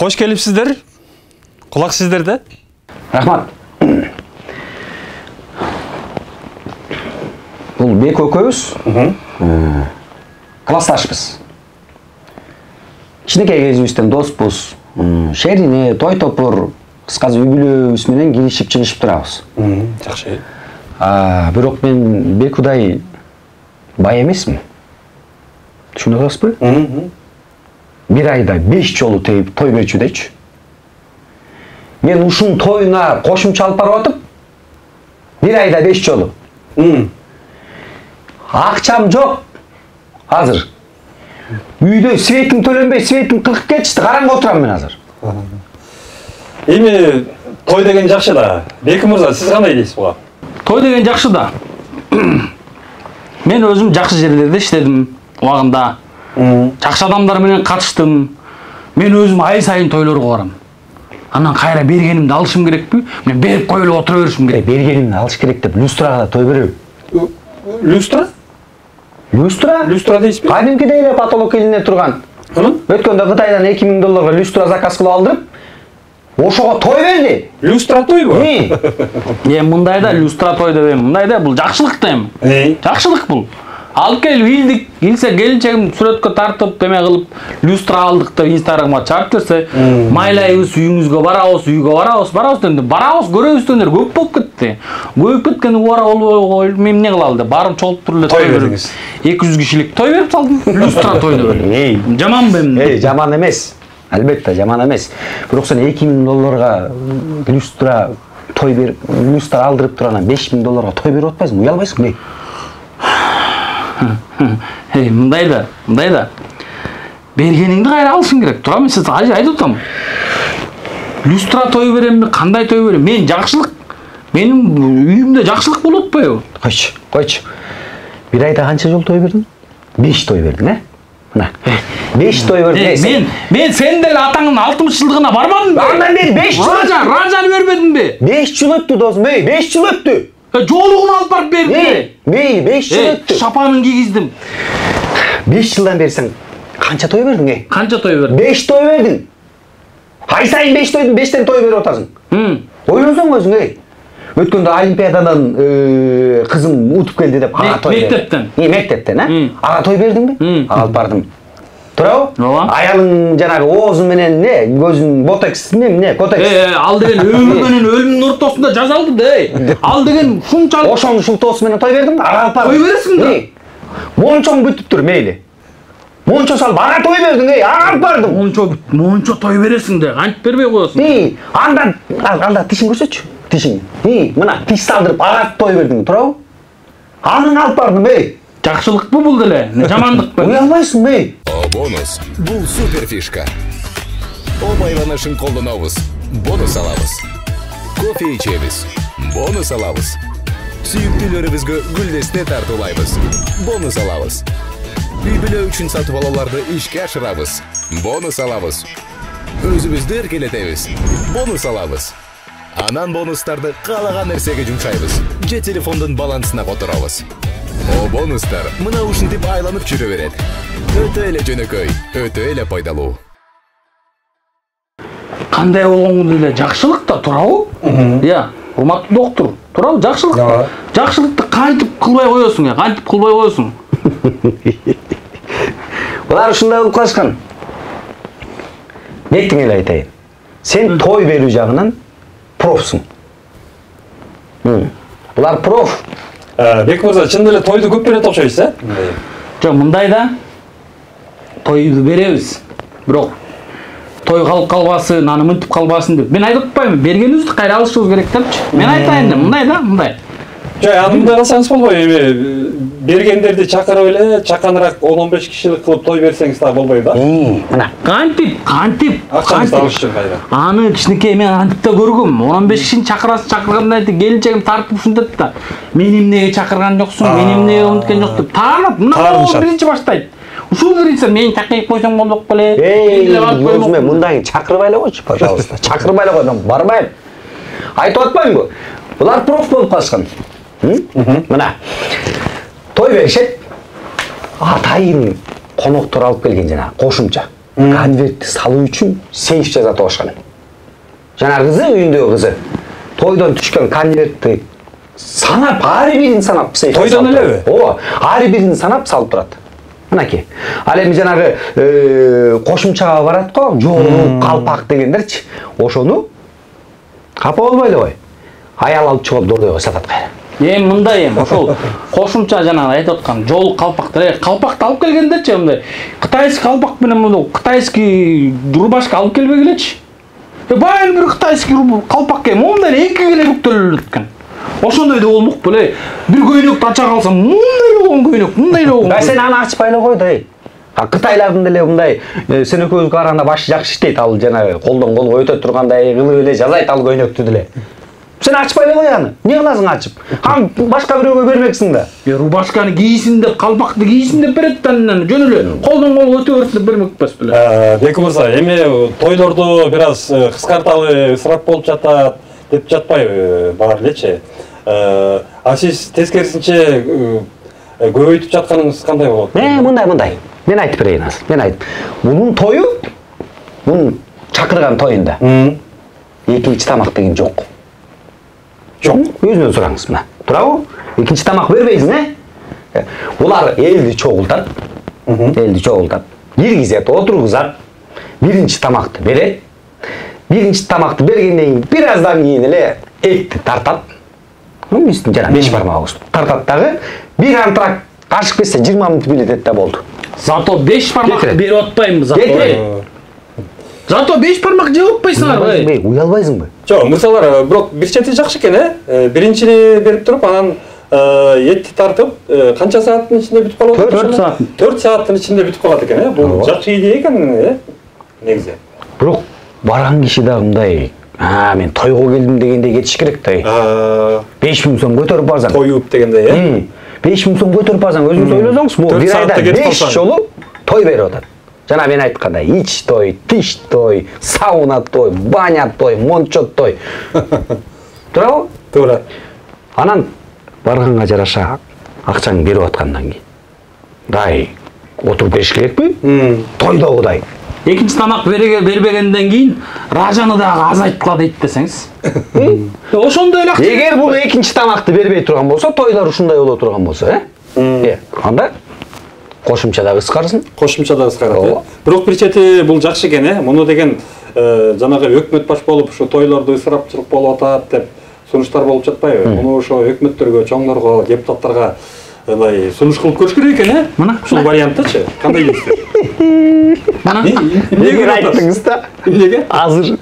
Hoş gelipsizler. Kulak sizlerde. Rahmat. Бұл Бек өкөбүз. Классташпыз. Кичинекей кезибизден доспуз. Шерине, той топур, кыскасы үй бүлөбүз менен киришип чыгышып турабыз. Жакшы. Бирок мен Бек удай бай эмесмин. Түшүнүп атасызбы? Bir ayda 5 жолу той берчү дейчү. Мен ушун тойуна кошумча алып барып атып, bir ayda 5 жолу. Акчам жок. Азыр. Үйдө светим төлөнбөй, светим кылып кетишти, караңгы отурам мен азыр. Эми той деген жакшы да. Беки мырза, сиз кандай дейсиз буга? Той деген жакшы да. Мен өзүм жакшы жерлерде иштедим убагында. Жакшы адамдар менен катыштым. Мен өзүм ай сайын тойлорго барам. Анан кайра бергенимди алышым керекпи? Мен берип коюлуп отура беришим керек. Бергенимди алыш керек деп люстрага той берем. Люстра? Люстра? Люстра дейсизби? Кадимкидей эле потолок илине турган. Өткөндө Кытайдан $2000 люстра заказ кылып алдырып, ошого той берди. Люстра тойбу? Мындай да люстра той деп эми, мындай да бул жакшылык да эми. Жакшылык бул. Алып келип илдик, илсе келинчегим сүрөткө тартып, деме кылып, люстра алдык деп Инстаграмга чыгарып берсе, майлайбыз, үйүңүзгө барабыз, үйгө барабыз дегенде, барабыз, көрөбүз дегендер көп болуп кетти. Көбөйүп кеткенди бара болбой, мен эмне кыла алды? Барып чогулуп туруп эле той бердиңиз. 200 кишилик той берип салдым. Люстра той деп эле. Жаманбы эми? Жаман эмес. Албетте жаман эмес. Бирок сен $2000 люстра той берип, люстра алдырып турган $5000 той берип атпайсың, уялбайсыңбы? Мындай да. Бергениңди кайра алышың керек. Тура мен сизге айтып атам. Люстра той беремби, кандай той берем? Мен жакшылык. Менин үйүмдө жакшылык болуп атпайбы? Койчу. Bir ayda канча жол той бердиң? 5 той бердиң, Мына. 5 той бердиң. Мен сен деле атаңдын 60 жылдыгына барбадым. Андан бери 5 жыл. Ражаны бербедимби? 5 жыл өттү досум, 5 жыл өттү. Жолугун алып барып берди. Мейли, 5 жыл өттү. Шапанын кийгиздим. 5 жылдан бери сен канча той бердиң? Канча той бердим? 5 той бердиң. Ай сайын 5 тойдун 5тен той берип атасың. Ойлосоң өзүң, Өткөндө Олимпиададан кызым утуп келди деп ага той бердим. Мектептен, Ага той бердиңби? Алып бардым. Турабы? Аялың жанагы оозу менен көзүн ботекс эмне, котекс. Ал деген өмүр менен өлүмдүн ортосунда жазалды да. Ал деген ушунчалык. Ошонун шултоосу менен той бердим да, ага алып бардым. Той бересиң да. Мончоң бүтүптүр, мейли. Мончо салып, ага той бердиң, ага алып бардым. Мончо той бересиң да, кантип бербей коесуң? Анда тишиң көрсөтчү. Тишиң. Мына тиш салдырып, ага той бердиң, турабы? Анын алып бардым, Жакшылыкпы бул деле? Жамандыкпы? Уялбайсың, Бонус. Бул супер фишка. Байланышын колдонобуз. Бонус алабыз. Кофе ичебиз. Бонус алабыз. Сүйүктүүлөрүбүзгө гүлдесте тартуулайбыз. Бонус алабыз. Үй бүлө үчүн сатып алууларды ишке ашырабыз. Бонус алабыз. Өзүбүздү эркелетебиз. Бонус алабыз. Анан бонустарды каалаган нерсеге жумшайбыз. Же телефондун балансына которобуз. Бонустар мына ушинтип айланып жүрө берет. Өтө эле жөнөкөй, өтө эле пайдалуу. Кандай болгону деле жакшылык да, турабы? Урматтуу доктор, турабы? Жакшылык. Жакшылыкты кантип кылбай коесуң, кантип кылбай коесуң? Булар ушундай болуп калышкан. Бектиң эле айтайын. Сен той берүү жагынан профсуң. Булар проф. Бек мырза, чын эле тойду көп берет окшойсуз, Жок, мындай да. Тойду беребиз. Бирок той калып калбасын, аны мынтип калбасын деп. Мен айтып атпаймынбы, бергенибизди кайра алышыбыз керек депчи. Мен айтайын да, мындай. Жок, аны мындай кылсаңыз болбойбу, эми бергендерди чакырып эле, чаканыраак 10-15 кишилик кылып той берсеңиз да болбойбу да? Мына. Кантип. Акчаңызды алыш үчүн кайра. Аны кичинекей мен антип да көргөм. 15 кишини чакырганда айтты, келинчегим тартып ушинтет да. Мени эмнеге чакырган жоксуң, мени эмнеге умткен жок деп таарынат. Мына биринчи баштайт. Ушул биринчи мени чакырып койсоң болдук беле. Өзүмө мындай чакырбай эле койчу, пожалуйста. Чакырбай эле кой, мен барбайм. Айтып атпаймынбы? Булар проф болуп калышкан. Мына. Той беришет. Атайын коноктор алып келген жана кошумча. конвертти салуу үчүн сейф жасатып алышкан. Жана кызы, үйүндөгү кызы тойдон түшкөн конвертти санап, ар бирин санап сейф. Тойдон элеби? Ооба, ар бирин санап салып турат. Мынакей. Ал эми жанагы кошумчага барат го, жол, калпак дегендерчи. Ошону капа болбой эле. Аял алып чыгып дордойго сатат кайра. Мындай ошол кошумча жана айтып аткан жол калпактар, калпакты алып келгендерчи мындай кытайский калпак менен муну кытайский рубашка алып келбегилечи. Баягы бир кытайский калпак момундай эки келе бүктөлүп экен. Ошондой да болмок беле. Бир көйнөктү ача калсам, мындай болгон көйнөк, мындай болгон. Сен аны ачпай эле кой да. Кытайлардын деле мындай сен экөөбүзгө караганда башы жакшы иштейт, ал жана колдон колго өтө тургандай кылып эле жасайт ал көйнөктү деле. Сен ачпай эле кой аны. Эмне кыласың ачып? Аны башка бирөөгө бермексиң да. Рубашканы кийсин деп, калпакты кийсин деп берет да анан жөн эле колдон колго өтө берет деп бермек эмес беле. Беки мырза, эми тойлорду бир аз кыскарталы, ысырап болуп жатат деп жатпайбы баары элечи. А сиз тескерисинче көбөйтүп жатканыңыз кандай болот? Мындай. Мен айтып берейин азыр. Мен айтып. Мунун тою, мунун чакырган тоюнда экинчи тамак деген жок. Жок. Өзүнөн сураңыз мына. Туурабы? Экинчи тамак бербейсиң, Улар элди чогултат. Киргизет, отургузат. Биринчи тамакты берет. Биринчи тамакты бергенден кийин бир аздан кийин эле этти тартат. Мистин жана 5 бармагыбыз. Тартат дагы бир антрак кашык берсе 20 мүнөт билетет да болду. Зато 5 бармак берип атпаймынбы зато. Зато 5 бармак жеп атпайсыңарбы? Уялбайсыңбы? Жок, мырзалар, бирок бир чети жакшы экен, Биринчини берип туруп, анан этти тартып, канча сааттын ичинде бүтүп калат? 4 саат. 4 сааттын ичинде бүтүп калат экен, Бул жакшы идея экен, негизи. Бирок барган киши да мындай, мен тойго келдим дегендей кетиш керек да. 5000 сом көтөрүп барсаң. Тоюп дегендей, 5000 сом көтөрүп барсаң, өзүңүз ойлосоңуз, бул бир айда 5 жолу той берип атат. Жана мен айткандай, ич той, тиш той, сауна той, баня той, мончо той. Туурабы? Туура. Анан барганга жараша акчаңды берип аткандан кийин. Дай отуруп бериш керекпи? Тойдогудай. Экинчи тамак бербегенден кийин ражаны дагы азайтыла дейт десеңиз. Ошондой эле. Эгер бул экинчи тамакты бербей турган болсо, тойлор ушундай боло турган болсо, анда кошумча да кыскарсын. Кошумча да кыскарат. Бирок бир чети бул жакшы экен, муну деген жанагы өкмөт баш болуп ушу тойлорду ысырапчылык болуп атат деп сунуштар болуп жатпайбы? Муну ошо өкмөттөргө, чоңдорго, депутаттарга ылай сунуш кылып көрүш керек экен, Мына ушул варианттачы. Кандай дейсиз? Мына Эмнеге айттыңыз да? Эмнеге? Азыр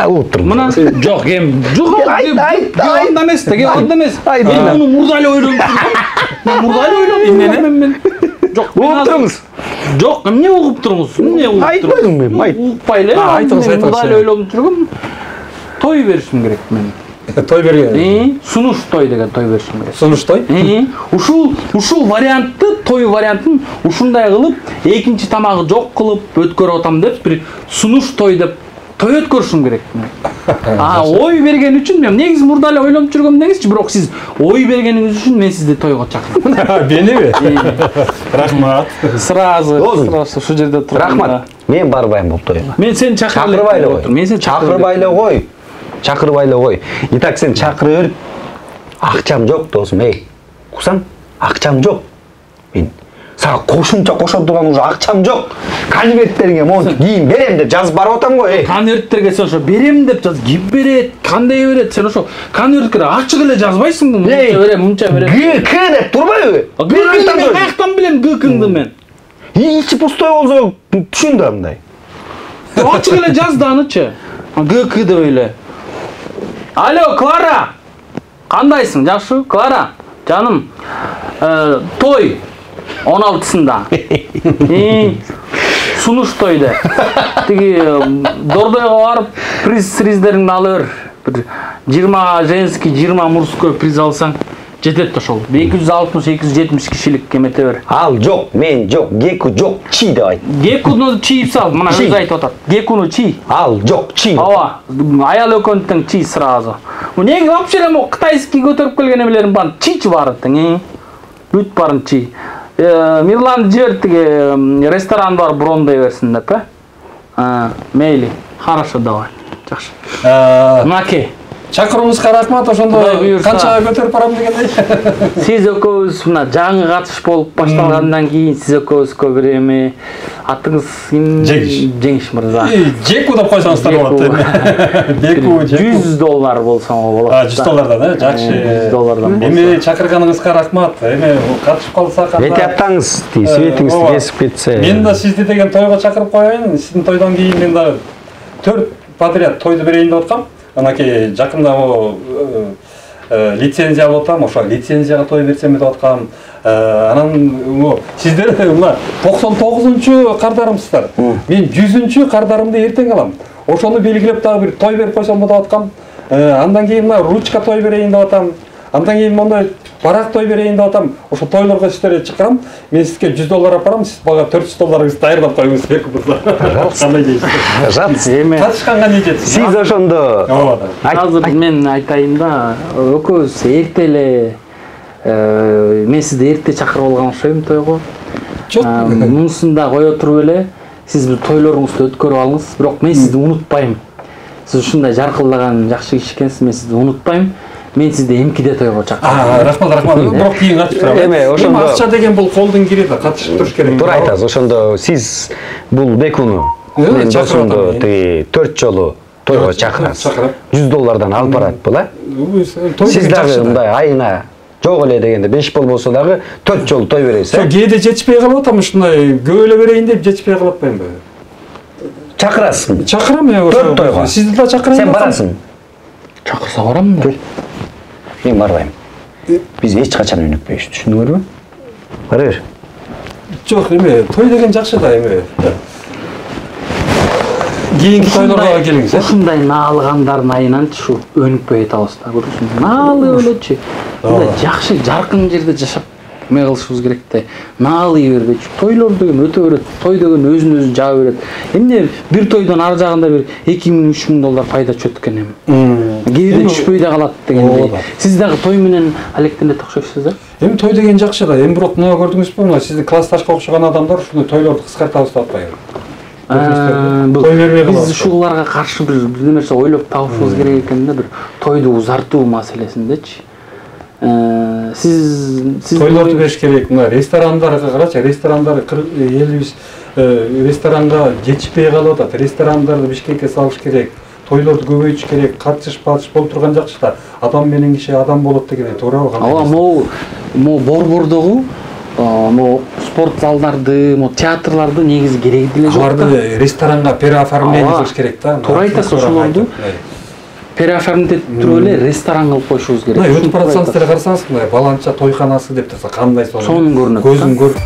угуп турмун. Мына жок, анда эмес, анда эмес. Мен муну мурда эле ойлонуп турдум. Мурда эле ойлонуп турдум. Жок, угуп турмуз. Жок, эмне угуп турмуз? Эмне угуп турмуз? Айтпадым мен, Угуппай эле. Айтыңыз. Мурда эле ойлонуп тургум. Той беришим керек мен. Той берген. Сунуш той деген той беришим керек. Сунуш той? Ушул вариантты, той вариантын ушундай кылып, экинчи тамагы жок кылып өткөрүп атам деп, бир сунуш той деп той өткөрүшүм керек мен. Ой берген үчүн мен негизи мурда эле ойлонуп жүргөм негизичи, бирок сиз ой бергениңиз үчүн мен сизди тойго чакырдым. Мениби? Рахмат. Сразу ушул жерде туруп. Рахмат. Мен барбайм бул тойго. Мен сени Чакырбай эле кой. Мен сени чакырбай эле кой. Чакырбай эле кой. Итак, сен чакырып берип, акчам жок досум, уксаң, акчам жок. Мен сага кошумча кошо турган уже акчам жок. Конверттериңе монтип кийин берем деп жазып барып атам го. Конверттерге сен ошо берем деп жаз, ким берет, кандай берет? Сен ошо конвертке ачык эле жазбайсыңбы? Мынча берем. ГК деп турбайбы? Мен каяктан билем ГКңды мен? Ичи пустой болсо түшүн да мындай. Ачык эле жаз да анычы. ГК деп эле. Алло, Клара. Кандайсың? Жакшы, Клара. Жаным. Той 16-сында. Сунуш тойду. Тиги дордойго барып, приздериңди алып бер. 20 женский, 20 мужской приз алсаң, жетет ошол. 260-270 кишилик эмете бер. Ал жок, мен жок, геку жок, чи деп айт. Гекуну чи сал, мына өзү айтып атат. Гекуну чи. Ал жок, чи. Ооба, аял өкөнтүң чи сразу. Неге вообще эле кытайский көтөрүп келген эмелерин баарын чич барытың, Бүт барын чи. Мирлан жиберт тиги ресторан бар брондой берсин деп, Мейли. Хорошо, давай. Жакшы. Мынакей. Чакыруубузга рахмат, ошондо канчага көтөрүп барам дегендей. Сиз экөөбүз мына жаңы катыш болуп башталгандан кийин сиз экөөбүзгө бир эми атыңыз ким? Жеңиш мырза. Жеку деп койсоңуздар болот. Жеку. $100 болсо болот. $100, жакшы. $100. Эми чакырганыңызга рахмат. Эми катышып калсак Эти аттаңыз, светиңиз кесип кетсе. Мен да сизди деген тойго чакырып коеюн. Сиздин тойдон кийин мен да 4 подряд тойду берейин деп аткам. Анакей жакында лицензия алып атам, ошо лицензияга той берсем деп аткам. Анан сиздер мына 99-чу кардарымсыздар. Мен 100-чү кардарымды эртең алам. Ошону белгилеп дагы бир той берип койсом деп аткам. Андан кийин мына ручка той берейин деп атам. Андан кийин мондай барак той берейин деп атам. Ошо тойлорго сиздерге чыккам. Мен сизге $100 апарам, сиз бага $400 даярдап коюңуз керек болсо. Кандай дейсиз? Эми Катышканга не жетсиз? сиз ошондо Азыр мен айтайын да, экөөбүз эрте эле мен сизди эрте чакырып алган окшойм тойго. Мунусун да кое туруп эле сиз бир тойлоруңузду өткөрүп алыңыз, бирок мен сизди унутпайм. Сиз ушундай жаркылдаган жакшы киши экенсиз, мен сизди унутпайм. Мен сизди эмкиде тойго чакырам. Рахмат. Бирок кийин катышып турам. Эми ошондо акча деген бул колдун кири да, катышып туруш керек. туура айтасыз. Ошондо сиз бул Бекуну мен досумду тиги 4 жолу тойго чакырасыз. $100 алып барат бул, Сиз дагы мындай айына жок эле дегенде 5 болбосо дагы 4 жолу той бересиз. Ошо кээде жетишпей калып атам, ушундай көп эле берейин деп жетишпей калып атпаймынбы? Чакырасың. Чакырам мен ошо. 4 тойго. Сизди да чакырайын. Сен барасың. Чакырса барам да. Мен барбайм. Биз эч качан өнүкпөйбүз, түшүндүңөрбү? Бара бер. Жок, эме, той деген жакшы да эме. Кийинки тойлорго келиңиз. Ушундай наалгандардын айынан ушу өнүкпөй атабыз да. Көрүсүң, наалып элечи. Мындай жакшы, жаркын жерде жашап эме кылышыбыз керек да. Наалый бербейчи. Тойлор деген өтө берет. Той деген өзүн-өзү жаба берет. Эмне бир тойдон ар жагында бир $2000–3000 пайда чөт экен эми. Кээде түшпөй да калат дегендей. Сиз дагы той менен алектенет окшойсуз да? Эми той деген жакшы да. Эми бирок мына көрдүңүзбү, мына сиздин классташка окшогон адамдар ушуну тойлорду кыскартабыз деп атпайбы? Биз ушуларга каршы бир нерсе ойлоп табышыбыз керек экен да, бир тойду узартуу маселесиндечи. Сиз тойлорду бериш керек. Мына ресторандарга карачы, ресторандар элибиз ресторанга жетишпей калып атат. Ресторандарды Бишкекке салыш керек. Тойлорду көбөйтүш керек. Катыш болуп турган жакшы да. Адам менен киши адам болот деген туурабы? Ооба, могу борбордогу спорт залдарды, театрларды негизи кереги деле жок. Аларды ресторанга переоформление кылыш керек да. Туура айтасыз, ошолорду переоформить этип туруп эле ресторан кылып коюшубуз керек. Өтүп баратсаңыз деле карасаңыз, мындай баланча тойканасы деп турса кандай сонун көрүнөт. Көзүм көрүп